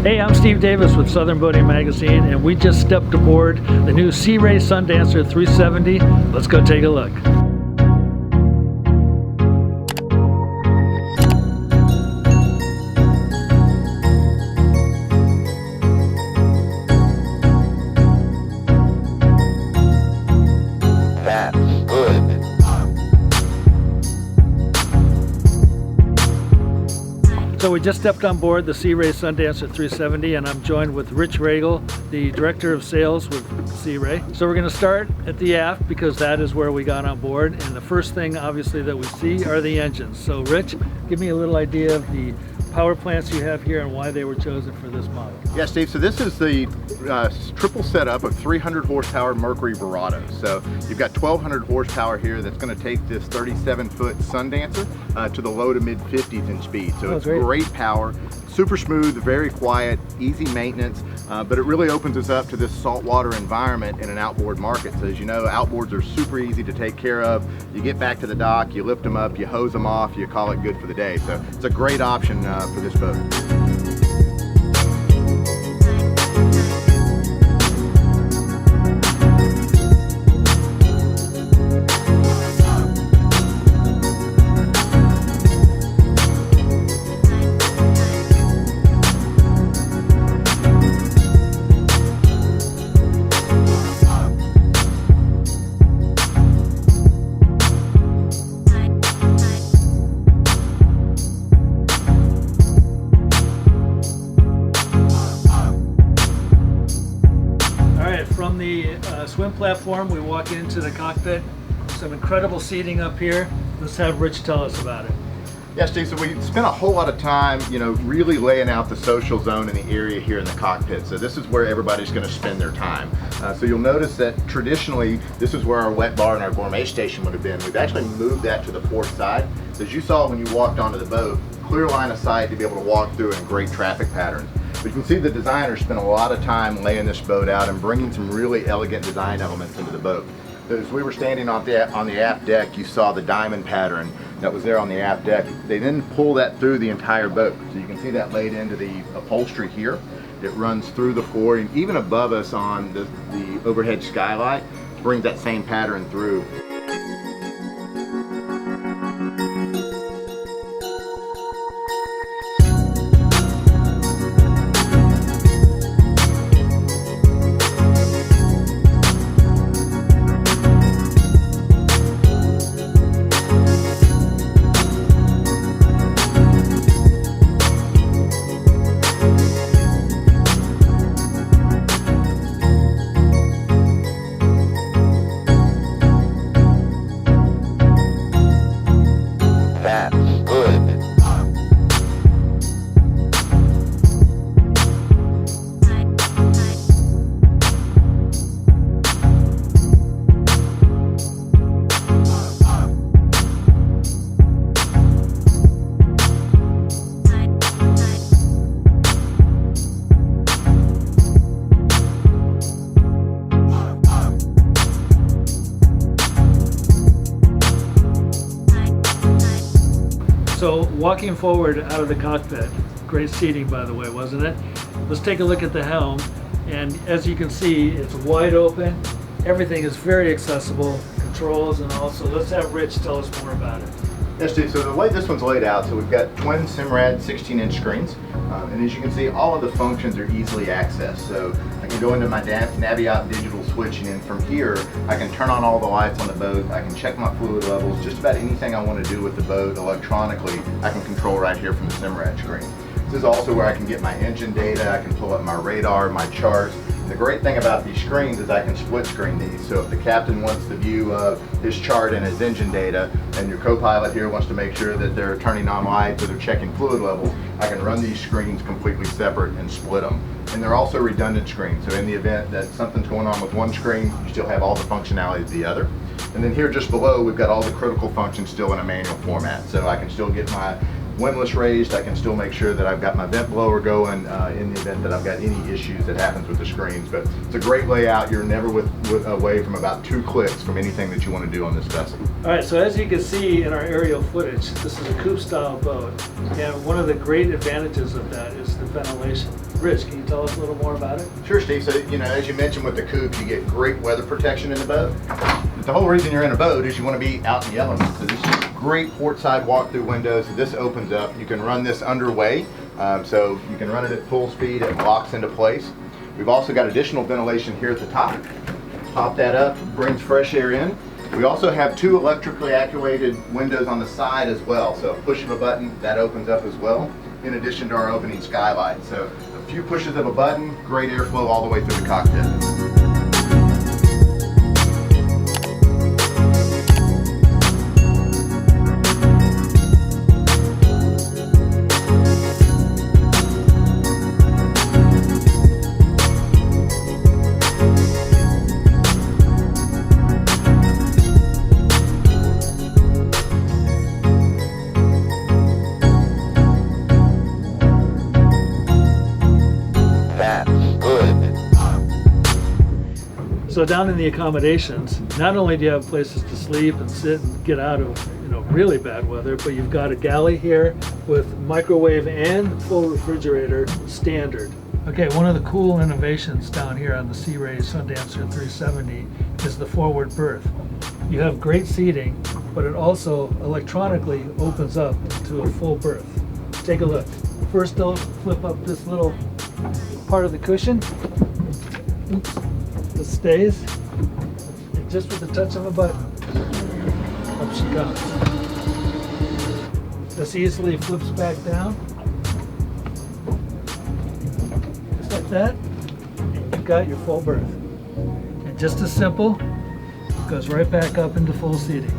Hey, I'm Steve Davis with Southern Boating Magazine, and we just stepped aboard the new Sea Ray Sundancer 370. Let's go take a look. So we just stepped on board the Sea Ray Sundancer 370, and I'm joined with Rich Regal, the Director of Sales with Sea Ray. So we're going to start at the aft because that is where we got on board, and the first thing obviously that we see are the engines. So Rich, give me a little idea of the power plants you have here and why they were chosen for this model. Yeah, Steve, so this is the triple setup of 300 horsepower Mercury Verado. So you've got 1200 horsepower here that's going to take this 37-foot Sundancer to the low to mid 50s in speed. So it's great power, super smooth, very quiet, easy maintenance, but it really opens us up to this saltwater environment in an outboard market. So as you know, outboards are super easy to take care of. You get back to the dock, you lift them up, you hose them off, you call it good for the day. So it's a great option for this boat. From the swim platform, we walk into the cockpit. Some incredible seating up here. Let's have Rich tell us about it. Yeah, Steve, so we spent a whole lot of time, really laying out the social zone in the area here in the cockpit. So this is where everybody's going to spend their time. So you'll notice that traditionally, this is where our wet bar and our gourmet station would have been. We've actually moved that to the port side. So as you saw when you walked onto the boat, clear line of sight to be able to walk through in great traffic patterns. But you can see the designer spent a lot of time laying this boat out and bringing some really elegant design elements into the boat. As we were standing on the aft deck, you saw the diamond pattern that was there on the aft deck. They then pull that through the entire boat. So you can see that laid into the upholstery here. It runs through the floor, and even above us on the overhead skylight brings that same pattern through. So walking forward out of the cockpit, great seating by the way, wasn't it? Let's take a look at the helm, and as you can see, it's wide open. Everything is very accessible, controls and all. So let's have Rich tell us more about it. Yes, Steve, so the way this one's laid out, so we've got twin Simrad 16-inch screens, and as you can see, all of the functions are easily accessed. So I can go into my Naviop digital switching, and from here, I can turn on all the lights on the boat, I can check my fluid levels, just about anything I want to do with the boat electronically, I can control right here from the Simrad screen. This is also where I can get my engine data, I can pull up my radar, my charts. The great thing about these screens is I can split screen these. So if the captain wants the view of his chart and his engine data, and your co-pilot here wants to make sure that they're turning on lights or they're checking fluid levels, I can run these screens completely separate and split them. And they're also redundant screens. So in the event that something's going on with one screen, you still have all the functionality of the other. And then here just below, we've got all the critical functions still in a manual format. So I can still get my windlass raised, I can still make sure that I've got my vent blower going in the event that I've got any issues that happens with the screens. But it's a great layout. You're never away from about 2 clicks from anything that you want to do on this vessel. All right, so as you can see in our aerial footage, this is a coupe style boat, and one of the great advantages of that is the ventilation. Rich, can you tell us a little more about it? Sure, Steve. So, as you mentioned with the Coupe, you get great weather protection in the boat. But the whole reason you're in a boat is you want to be out in the elements. So this is great port side walk-through windows. So this opens up. You can run this underway. So you can run it at full speed. It locks into place. We've also got additional ventilation here at the top. Pop that up, brings fresh air in. We also have 2 electrically actuated windows on the side as well. So a push of a button, that opens up as well, in addition to our opening skylight. So a few pushes of a button, great airflow all the way through the cockpit. So down in the accommodations, not only do you have places to sleep and sit and get out of really bad weather, but you've got a galley here with microwave and full refrigerator standard. Okay, one of the cool innovations down here on the Sea Ray Sundancer 370 is the forward berth. You have great seating, but it also electronically opens up to a full berth. Take a look. First, I'll flip up this little part of the cushion. Oops. It stays, and just with the touch of a button, up she comes. This easily flips back down, just like that, and you've got your full berth. And just as simple, it goes right back up into full seating.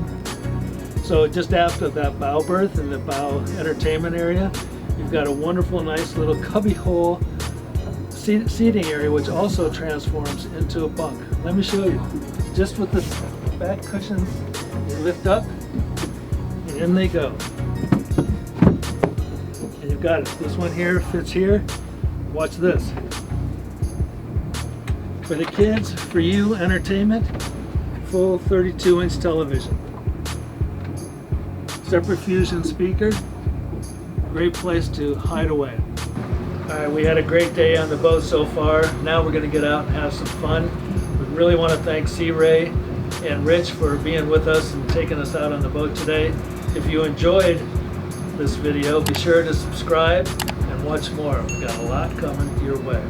So just after that bow berth and the bow entertainment area, you've got a wonderful, nice little cubby hole seating area, which also transforms into a bunk. Let me show you. Just with the back cushions, you lift up, and in they go. And you've got it. This one here fits here. Watch this. For the kids, for you, entertainment, full 32-inch television. Separate fusion speaker. Great place to hide away. All right, we had a great day on the boat so far. Now we're going to get out and have some fun. We really want to thank Sea Ray and Rich for being with us and taking us out on the boat today. If you enjoyed this video, be sure to subscribe and watch more. We've got a lot coming your way.